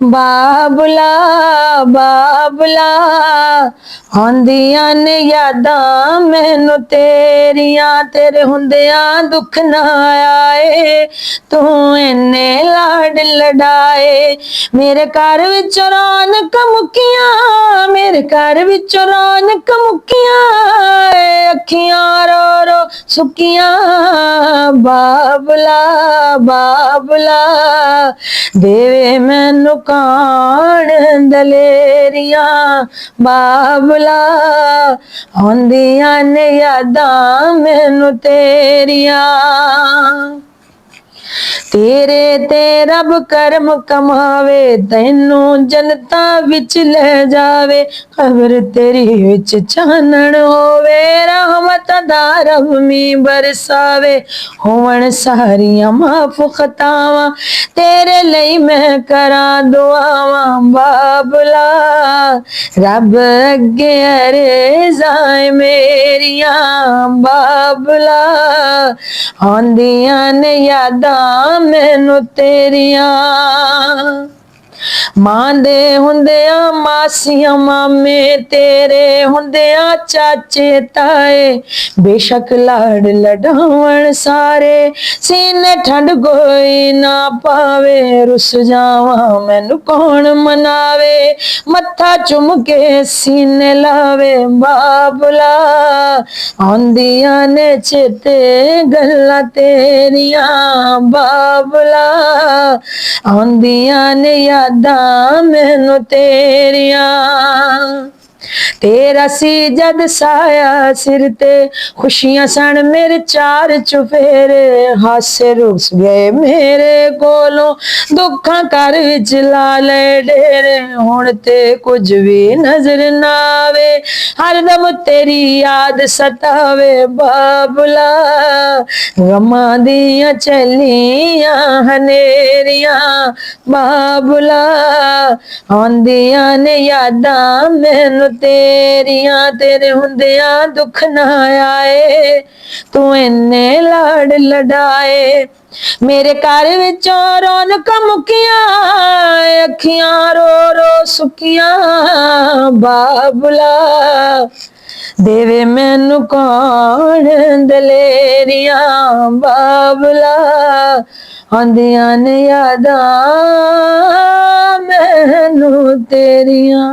बाबुला बाबुला आंदियां ने यादां मैनू तेरियां, तेरे हुंदियां दुख ना आए, तू इन्ने लाड लडाए। मेरे घर विच रौनक मुकियां, मेरे घर विच रौनक मुकियां, अखियां रो रो सुकियां। बाबुला बाबुला देवे मैनू कौन दलेरियां, बाबुला आंदियां ने यादां मैनू तेरियां। तेरे ते रब करम कमावे, तैनू जनता विच ले जावे, खबर तेरी विच चानण होवे, रहमत दा रब मी बरसावे। होवण सारियां माफ खतावां, तेरे लई मैं करां दुआवां। बाबुला रब अगे अरज़ां मेरियां, बाबुला आंदियां ने यादां मैनू तेरियां। मां दे हुंदियां मासियां मामे, तेरे हुंदियां चाचे ताए, बेशक लाड लडावण सारे, सीने ठंड कोई ना पावे। रुस जावां मैनू कौन मनावे, मत्था चुम के सीने लावे। बाबुला आंदियां ने चेते गल्लां तेरियां, बाबुला आंदियां ने यादां मैनू तेरियां। तेरा सी जद साया सिर ते, खुशियां सन मेरे चार चुफेरे, हासे रुस गए मेरे कोलों, दुखां घर विच ला ले डेरे। हुण ते कुछ भी नजर ना आवे, हरदम तेरी याद सतावे। बाबुला गमां दियां चलियां हनेरियां, बाबुला आंदियां ने यादां मैनू तेरियां, तेरे हुंदियां दुख ना आए, तू इन्ने लाड लडाए। मेरे घर विचों रौनक मुकियां, अखियां रो रो सुकियां। बाबुला देवे मैनू कौन दलेरियां, बाबुला आंदियां ने यादां मैनू तेरियां।